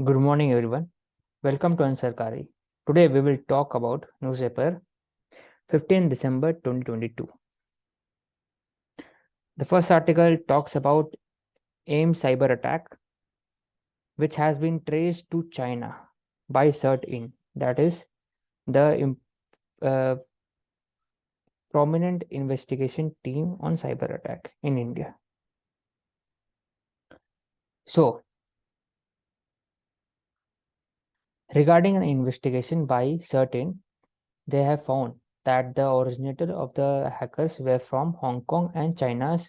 Good morning, everyone. Welcome to Ansarkari. Today we will talk about newspaper 15 December 2022. The first article talks about AIM cyber attack, which has been traced to China by CERT-IN, that is the uh, prominent investigation team on cyber attack in India. So, regarding an investigation by CERT-IN, they have found that the originator of the hackers were from Hong Kong and China's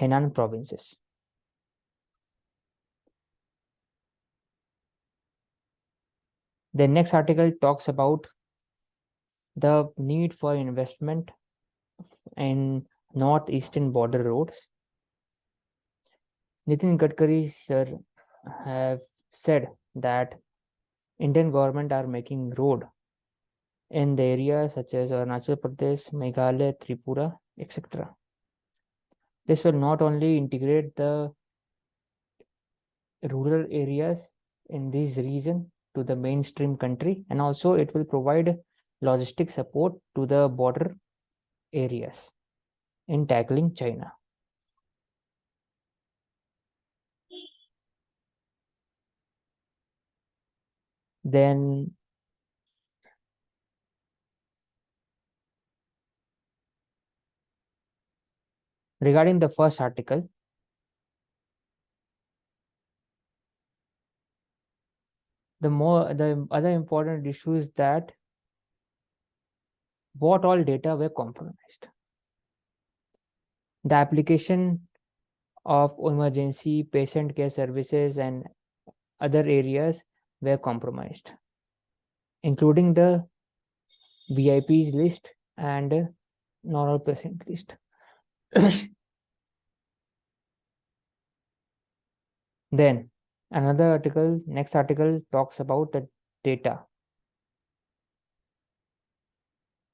Henan provinces. The next article talks about the need for investment in northeastern border roads. Nitin Gadkari sir have said that Indian government are making road in the areas such as Arunachal Pradesh, Meghalaya, Tripura, etc. This will not only integrate the rural areas in this region to the mainstream country, and also it will provide logistic support to the border areas in tackling China. Then regarding the first article, the other important issue is that what all data were compromised. The application of emergency patient care services and other areas were compromised, including the VIPs list and normal patient list. Then next article talks about the data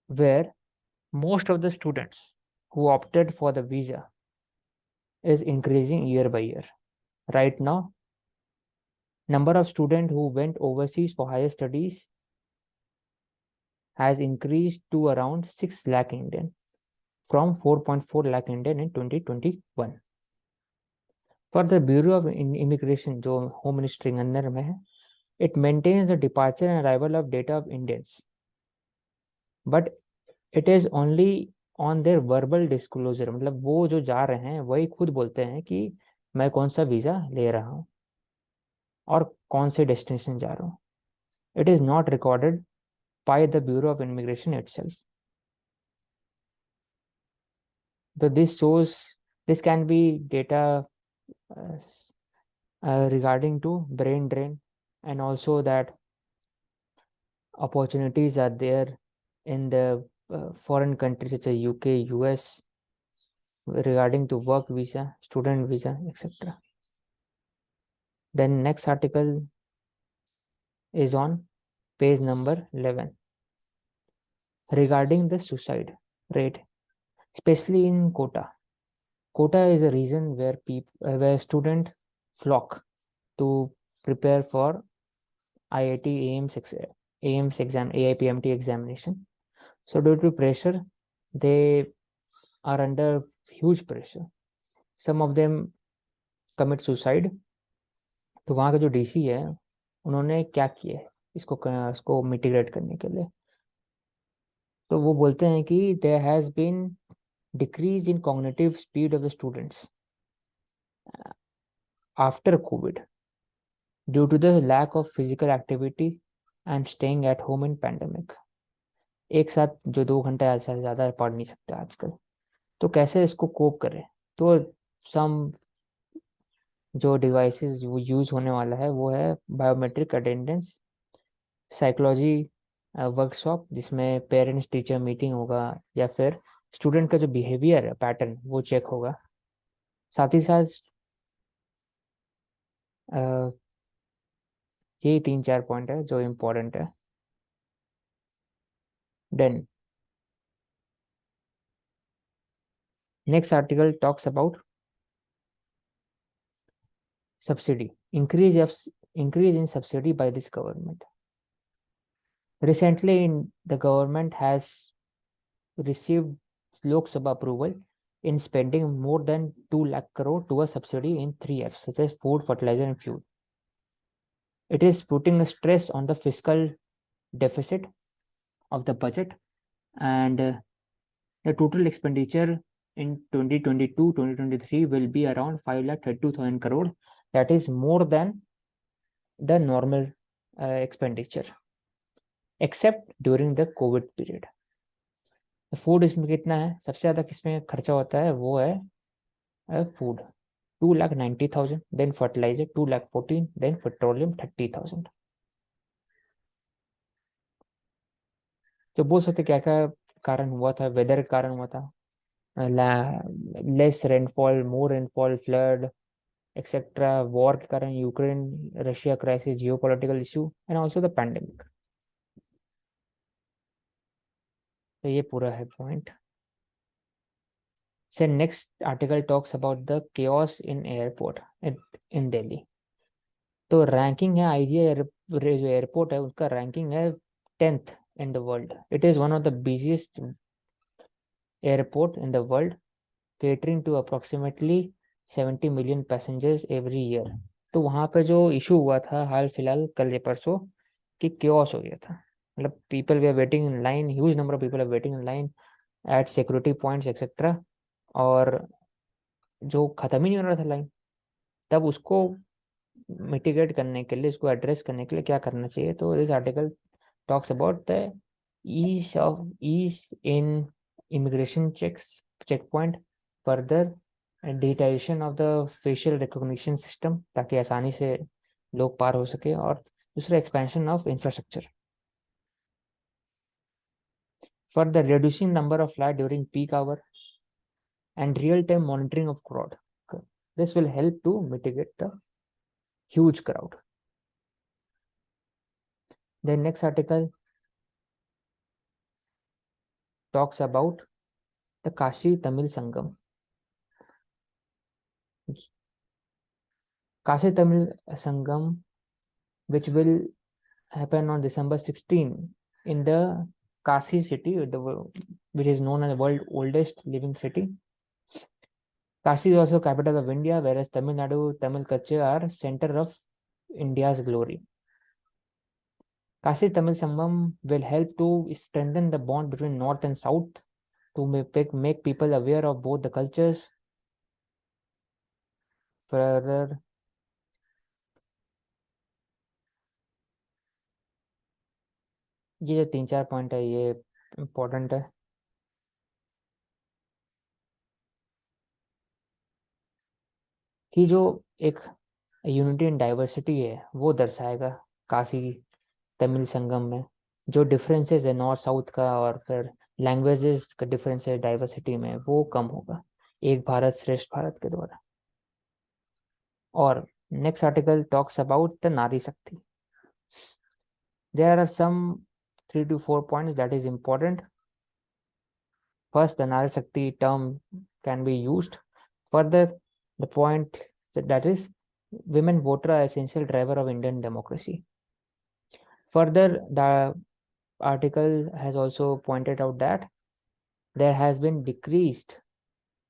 where most of the students who opted for the visa is increasing year by year. Right now, number of students who went overseas for higher studies has increased to around 6 lakh Indian from 4.4 lakh Indian in 2021. For the Bureau of Immigration, जो home ministry के अंदर में है, it maintains the departure and arrival of data of Indians, but it is only on their verbal disclosure. मतलब वो जो जा रहे हैं वही खुद बोलते हैं कि मैं कौन सा वीजा ले रहा हूँ और कौन से डेस्टिनेशन जा रहा हूँ. It is not recorded by the Bureau of Immigration itself. So this can be data regarding to brain drain, and also that opportunities are there in the foreign countries such as UK, US regarding to work visa, student visa, etc. Then next article is on page number 11 regarding the suicide rate, especially in Kota. Kota is a region where where students flock to prepare for IIT AIMS exam, AIPMT examination. So due to pressure, they are under huge pressure. Some of them commit suicide. तो वहाँ का जो DC है उन्होंने क्या किया है इसको मिटिगेट करने के लिए, तो वो बोलते हैं कि there has been decrease in cognitive speed of the students after COVID due to the lack of physical activity and staying at home in pandemic. एक साथ जो 2 घंटे से ज़्यादा पढ़ नहीं सकते आजकल, तो कैसे इसको कोप करें. तो सम जो डिवाइसेस वो यूज़ होने वाला है वो है बायोमेट्रिक अटेंडेंस, साइकोलॉजी वर्कशॉप जिसमें पेरेंट्स टीचर मीटिंग होगा, या फिर स्टूडेंट का जो बिहेवियर है पैटर्न वो चेक होगा. साथ ही साथ यही 3-4 पॉइंट है जो इम्पोर्टेंट है. Then next article talks about subsidy, increase of increase in subsidy by this government. Recently, the government has received Lok Sabha approval in spending more than 2 lakh crore towards subsidy in 3Fs, such as food, fertilizer, and fuel. It is putting a stress on the fiscal deficit of the budget, and the total expenditure in 2022-2023 will be around 5,32,000 crore. That is more than the normal expenditure, except during the COVID period. Food इसमें कितना है? सबसे ज़्यादा किसमें खर्चा होता है वो है food, 2,90,000, then fertilizer 2,14,000, then petroleum 30,000. तो बोल सकते क्या क्या कारण हुआ था? वेदर के कारण हुआ था, लेस रेनफॉल, मोर रेनफॉल, फ्लड एक्सेट्रा, वॉर के कारण, Ukraine Russia crisis, geopolitical issue, and also the pandemic. तो ये पूरा है point. So next article talks about the chaos in airport in Delhi. तो रैंकिंग है आईजीआई जो एयरपोर्ट है उसका रैंकिंग है 10th in the world. It is one of the busiest airport in the world, catering to approximately 70 million passengers every year. तो वहाँ पे जो इशू हुआ था हाल फिलहाल कल या परसों कि chaos हो गया था. मतलब people were waiting in line, huge number of people are waiting in line at security points etc. और जो खत्म ही नहीं हो रहा था लाइन. तब उसको मिटिगेट करने के लिए, इसको एड्रेस करने के लिए क्या करना चाहिए? तो this article talks about the ease in immigration check point, further digitization of the facial recognition system ताकि आसानी से लोग पार हो सके, और दूसरा expansion of infrastructure, further reducing number of flight during peak hour, and real-time monitoring of crowd. This will help to mitigate the huge crowd. The next article talks about the Kashi Tamil Sangam. Kashi Tamil Sangam, which will happen on December 16 in the Kashi city, which is known as the world's oldest living city. Kashi is also capital of India, whereas Tamil Nadu, Tamil culture are center of India's glory. Kashi Tamil Sangam will help to strengthen the bond between North and South, to make people aware of both the cultures. Further, ये जो 3-4 point है ये important है. कि जो एक unity and diversity है वो दर्शाएगा काशी तमिल संगम में. जो डिफरेंसेस है नॉर्थ साउथ का और फिर लैंग्वेजेस का डिफरेंस है डाइवर्सिटी में, वो कम होगा एक भारत श्रेष्ठ भारत के द्वारा. और next article talks about the नारी शक्ति. There are some 3 to 4 points that is important. First, the Nari Shakti term can be used. Further, the point that is women voter are essential driver of Indian democracy. Further, the article has also pointed out that there has been decreased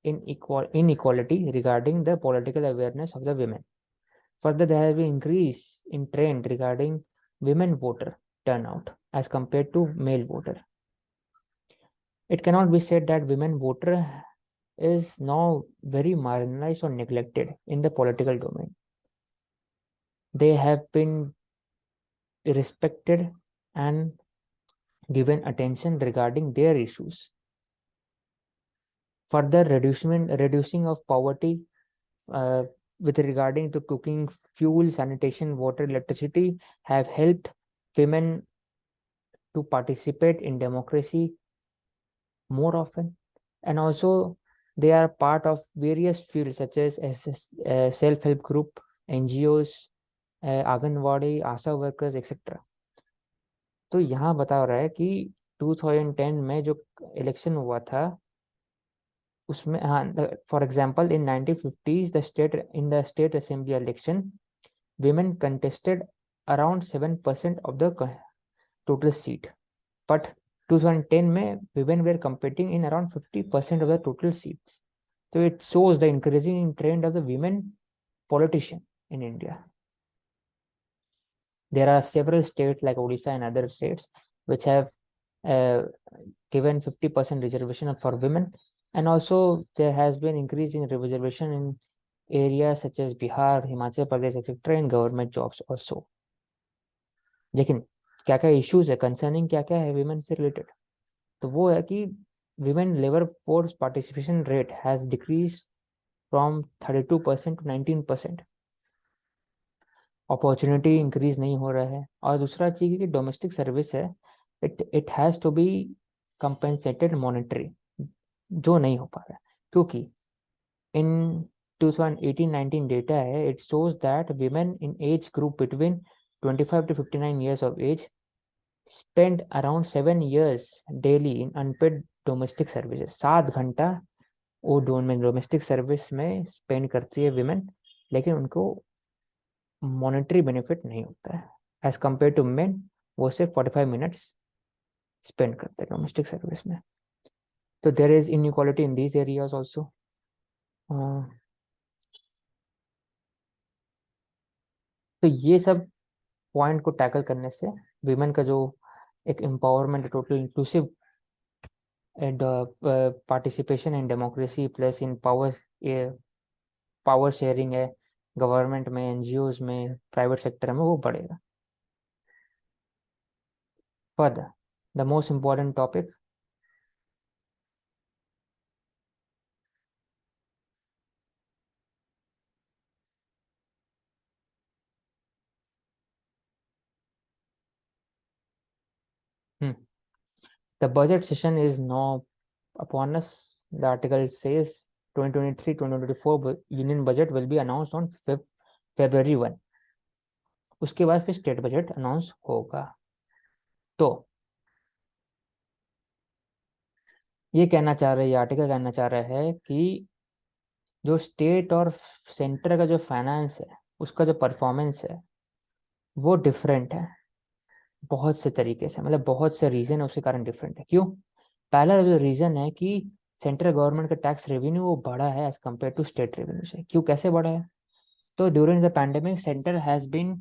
in inequality regarding the political awareness of the women. Further, there has been increase in trend regarding women voter turnout as compared to male voter. It cannot be said that women voter is now very marginalized or neglected in the political domain. They have been respected and given attention regarding their issues. Further, reducing of poverty with regarding to cooking, fuel, sanitation, water, electricity have helped women to participate in democracy more often, and also they are part of various fields such as self-help group, NGOs, anganwadi, ASHA workers etcetera. तो यहाँ बता रहा है कि 2010 में जो election हुआ था उसमें, हाँ, for example in 1950s the state assembly election women contested around 7% of the total seat, but 2010 में women were competing in around 50% of the total seats. So it shows the increasing trend of the women politician in India. There are several states like Odisha and other states which have given 50% reservation for women, and also there has been increasing reservation in areas such as Bihar, Himachal Pradesh, etc. in government jobs also. लेकिन क्या क्या issues है, concerning क्या क्या है women से related, तो वो है कि women labour force participation rate has decrease from 32% to 19%. Opportunity increase नहीं हो रहा है, और दूसरा चीज कि डोमेस्टिक सर्विस है, it has to be compensated monetary, जो नहीं हो पा रहा है, क्योंकि इन 2018-19 डेटा है, it shows that women in age group between 25 to 59 years of age spend around 7 years daily in unpaid domestic services. 7 घंटा वो डोमेस्टिक सर्विस में स्पेंड करती है विमेन, लेकिन उनको मॉनेटरी बेनिफिट नहीं होता है एज कम्पेयर टू मेन, वो सिर्फ 45 मिनट्स स्पेंड करते हैं डोमेस्टिक सर्विस में. तो there is inequality in these areas also. तो ये सब पॉइंट को टैकल करने से विमेन का जो एक empowerment, total inclusive participation in democracy plus in power sharing है गवर्नमेंट में, एनजीओज में, प्राइवेट सेक्टर में, वो बढ़ेगा. Further the most important topic, the budget session is now upon us. The article says 2023-2024 union budget will be announced on February 1. उसके बाद फिर state budget announce होगा. तो ये कहना चाह रहा है, ये आर्टिकल कहना चाह रहा है कि जो स्टेट और सेंटर का जो फाइनेंस है, उसका जो परफॉर्मेंस है, वो डिफरेंट है बहुत से तरीके से, मतलब बहुत से रीजन है उसके कारण डिफरेंट है. क्यों? पहला जो रीजन है कि सेंट्रल गवर्नमेंट का टैक्स रेवेन्यू वो बढ़ा है as compared to state revenue से. क्यों, कैसे बढ़ा है? तो during the pandemic centre has been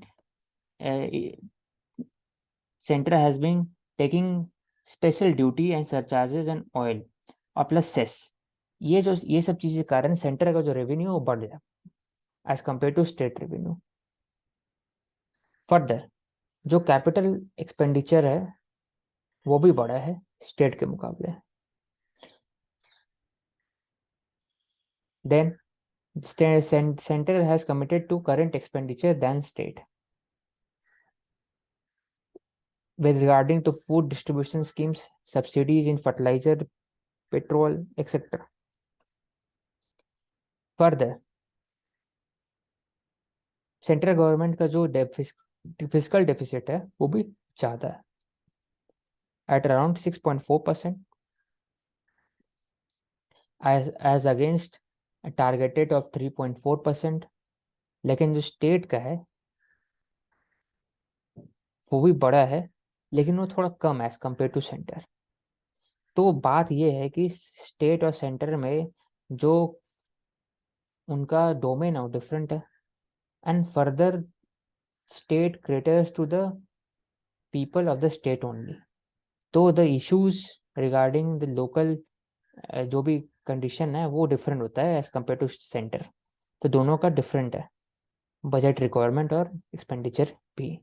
taking special duty and surcharges and oil और प्लस सेस. ये सब चीज़ें कारण सेंटर का जो रेवेन्यू वो बढ़ गया as compared to state revenue. Further जो कैपिटल एक्सपेंडिचर है वो भी बढ़ा है स्टेट के मुकाबले. Then center has committed to current expenditure than state with regarding to food distribution schemes, subsidies in fertilizer, petrol, etc. Further, central government का जो फिजिकल डेफिसिट है वो भी ज़्यादा है at around 6.4% as against targeted of 3.4%. लेकिन जो state का है वो भी बड़ा है, लेकिन वो थोड़ा कम है एज कम्पेयर टू सेंटर. तो बात ये है कि स्टेट और सेंटर में जो उनका डोमेन है वो डिफरेंट है, and further state caters to the people of the state only. तो the issues regarding the local जो भी कंडीशन है वो डिफरेंट होता है एज कम्पेयर टू सेंटर. तो दोनों का डिफरेंट है बजट रिक्वायरमेंट और एक्सपेंडिचर भी,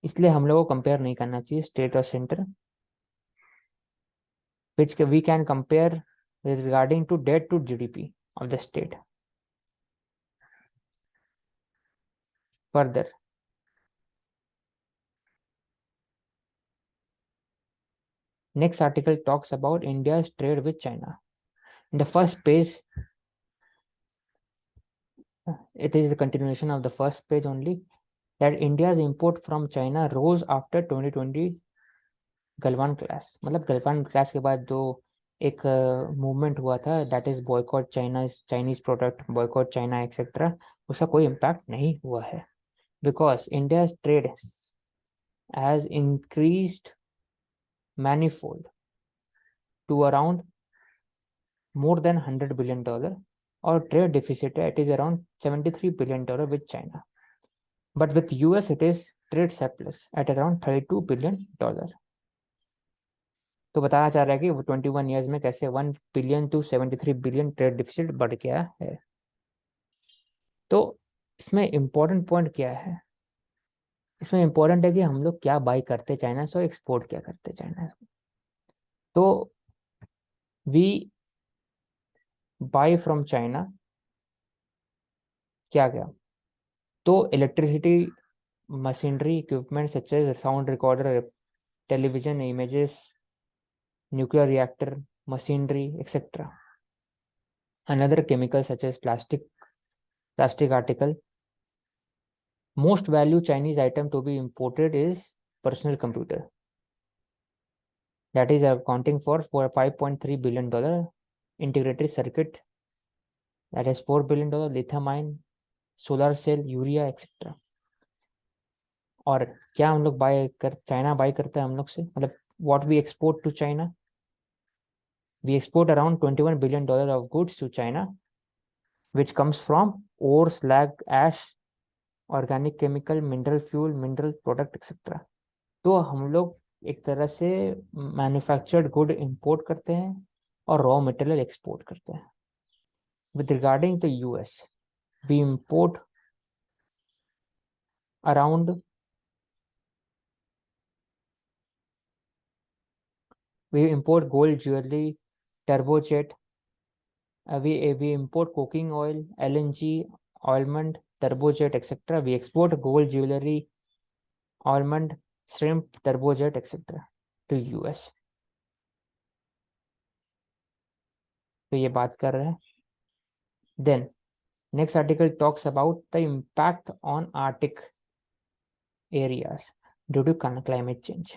इसलिए हम लोगों को कंपेयर नहीं करना चाहिए स्टेट और centre. which we can compare with regarding to debt to GDP of the state. Further, next article talks about India's trade with China. In the first page, it is a continuation of the first page only, that India's import from China rose after 2020 Galwan class. मतलब Galwan class के बाद जो एक movement हुआ था, that is boycott China, Chinese product, boycott China etcetera, उसका कोई impact नहीं हुआ है, because India trade has increased manifold to around more than $100 billion, or trade deficit it is around $73 billion with China. But with US it is trade surplus at around $32 billion. तो बताया जा रहा है कि वो 21 ईयर्स में कैसे 1 billion to 73 billion trade deficit बढ़ गया है। तो इसमें इम्पोर्टेंट पॉइंट क्या है? इसमें इम्पोर्टेंट है कि हम लोग क्या बाई करते चाइना से और एक्सपोर्ट क्या करते चाइना से। तो वी बाई फ्रॉम चाइना क्या क्या? तो electricity, machinery, equipment such as sound recorder, television images, nuclear reactor, machinery, etc. Another chemical such as plastic article. Most value Chinese item to be imported is personal computer. That is accounting for $5.3 billion. Integrated circuit, that is $4 billion. Lithium ion, solar cell, urea, etc. और क्या हम लोग China bye करता है हम लोग से, मतलब what we export to China? We export around $21 billion of goods to China, which comes from ore, slag, ash, organic chemical, mineral fuel, mineral product, etc. तो हम लोग एक तरह से मैन्युफैक्चर्ड गुड इंपोर्ट करते हैं और रॉ मटेरियल एक्सपोर्ट करते हैं। With regarding to US, we import around gold jewellery, turbojet, we import cooking oil, LNG, almond, turbojet, etc. We export gold jewelry, almond, shrimp, turbojet, etc. to US. तो ये बात कर रहे हैं। Then next article talks about the impact on Arctic areas due to climate change.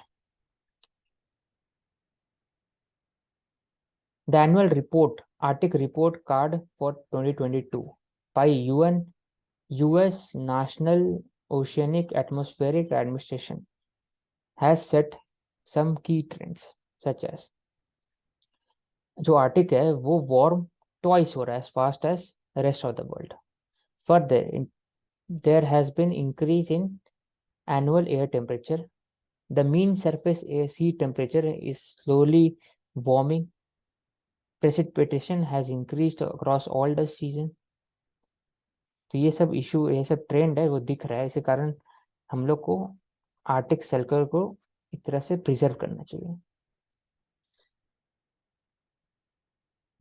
The annual report, Arctic Report Card for 2022 by US National Oceanic Atmospheric Administration has set some key trends such as, जो Arctic है वो warm twice हो रहा है as fast as rest of the world. Further, there has been increase in annual air temperature. The mean surface air sea temperature is slowly warming. Precipitation has increased across all the season. तो ये सब issue, ये सब trend है वो दिख रहा है। इसी कारण हम लोग को आर्टिक सर्कल को एक तरह से प्रिजर्व करना चाहिए।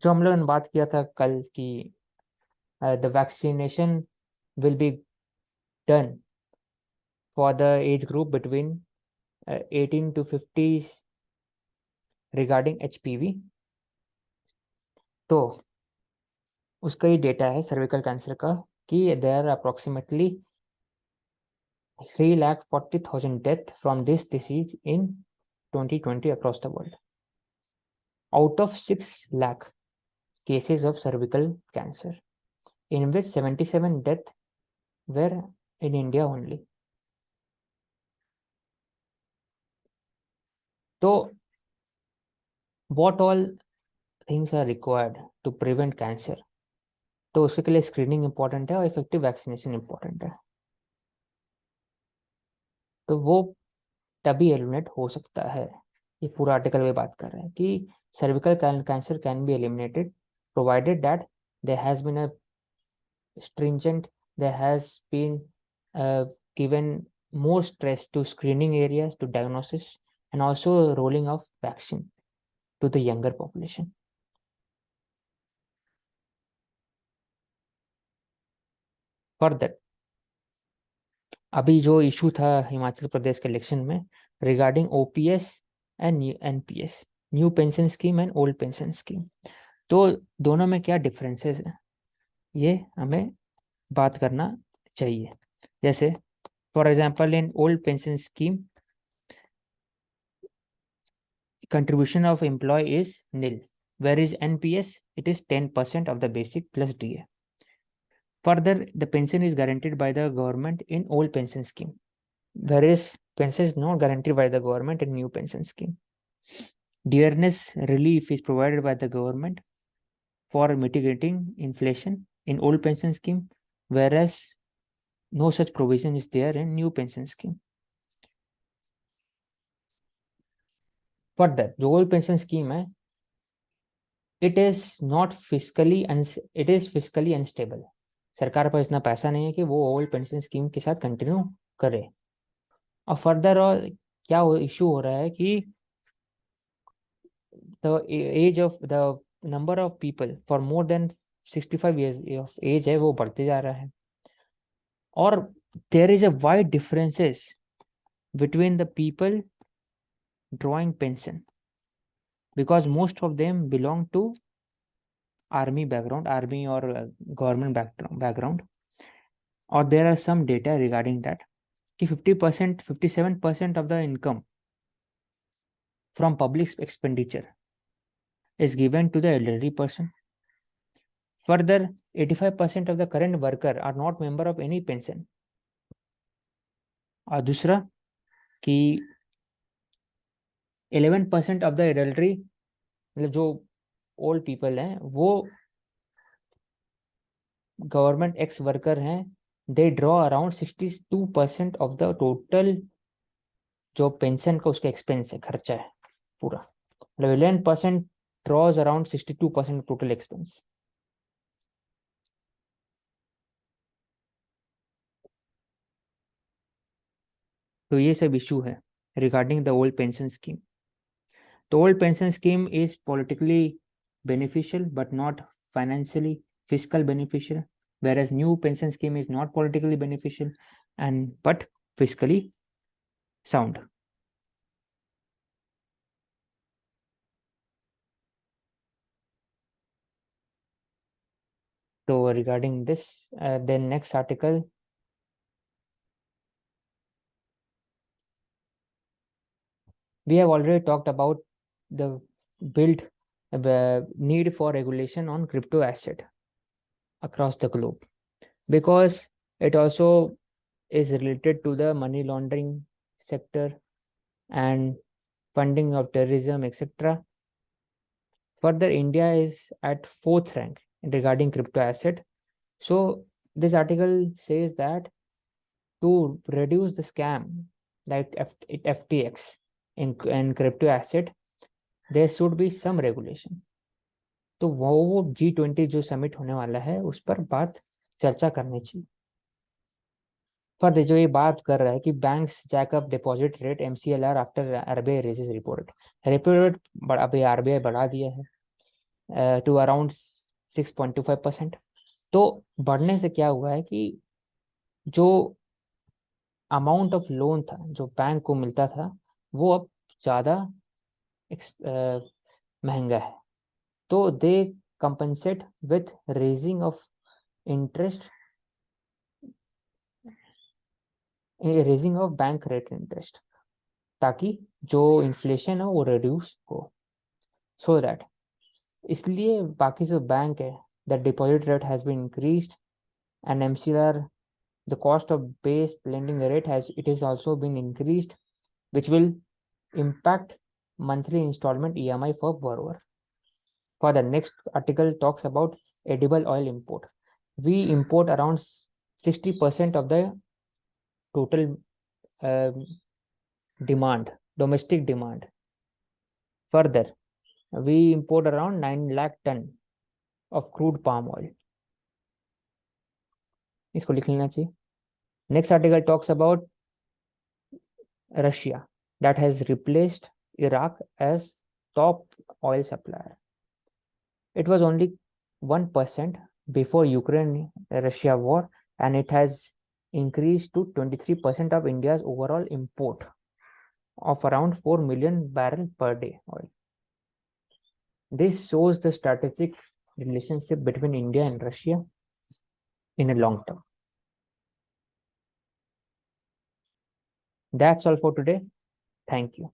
जो हम लोगों ने बात किया था कल की, the vaccination will be done for the age group between 18 to 50 regarding HPV। तो उसका ही डेटा है सर्विकल कैंसर का कि there are approximately 3,40,000 death from this disease in 2020 across the world, out of 6 lakh cases of cervical cancer, in which 77 deaths were in India only. तो what all things are required to prevent cancer? तो उसके लिए screening important है और effective vaccination important है। तो वो तभी एलिमिनेट हो सकता है। ये पूरा आर्टिकल में बात कर रहे हैं कि cervical cancer can be eliminated provided that there has been a stringent, there has been given more stress to screening areas, to diagnosis, and also rolling of vaccine to the younger population. Further, अभी जो issue था हिमाचल प्रदेश के election में regarding OPS and NPS, new pension scheme and old pension scheme, तो दोनों में क्या differences है ये हमें बात करना चाहिए। जैसे for example in old pension scheme contribution of employee is nil, whereas NPS, it is 10% of the basic plus DA. Further, the pension is guaranteed by the government in old pension scheme, whereas pension is not guaranteed by the government in new pension scheme. Dearness relief is provided by the government for mitigating inflation in old pension scheme, whereas no such provision is there in new pension scheme. Further, जो old pension scheme है, it is fiscally unstable. सरकार पर इतना पैसा नहीं है कि वो ओल्ड पेंशन स्कीम के साथ कंटिन्यू करे. और फर्दर और क्या इशू हो रहा है कि the age of the number of people for more than 65 years of age है वो बढ़ते जा रहा है. और there is a wide differences between the people drawing pension, because most of them belong to army or government background. Or there are some data regarding that कि 50%, 57% of the income from public expenditure is given to the elderly person. Further, 85% of the current worker are not member of any pension. और दूसरा कि 11% of the elderly, मतलब जो old people हैं वो government x worker हैं, they draw around 62% of the total जो pension का उसका एक्सपेंस है, खर्चा है पूरा. मतलब 11% ड्रॉज अराउंड 62% टोटल एक्सपेंस. तो ये सब इशू है regarding the old pension scheme. The old pension scheme is politically beneficial but not financially fiscal beneficial, whereas new pension scheme is not politically beneficial but fiscally sound. So regarding this, then next article, we have already talked about the build need for regulation on crypto asset across the globe, because it also is related to the money laundering sector and funding of terrorism, etc. Further, India is at 4th rank regarding crypto asset. So this article says that to reduce the scam like FTX in crypto asset, there should be some regulation. तो वो G20 जो summit होने वाला है उस पर बात चर्चा करनी चाहिए. फर्दर जो ये बात कर रहा है कि banks Jacob deposit rate MCLR after RBI raises report. Repo rate अभी RBI बढ़ा दिया है टू अराउंड 6.25%. तो बढ़ने से क्या हुआ है कि जो अमाउंट ऑफ लोन था जो बैंक को मिलता था वो अब ज़्यादा महंगा है. तो they compensate with raising of interest, raising of bank rate interest, ताकि जो इन्फ्लेशन है वो रिड्यूस हो. सो दैट इसलिए बाकी जो बैंक है the deposit rate has been increased and MCLR the cost of base lending rate is also been increased, which will impact monthly installment EMI for borrower. For the next article talks about edible oil import. We import around 60% of the total demand, domestic demand. Further, we import around 9 lakh ton of crude palm oil. इसको लिख लेना चाहिए. Next article talks about Russia that has replaced Iraq as top oil supplier. It was only 1% before Ukraine-Russia war, and it has increased to 23% of India's overall import of around 4 million barrels per day oil. This shows the strategic relationship between India and Russia in a long term. That's all for today. Thank you.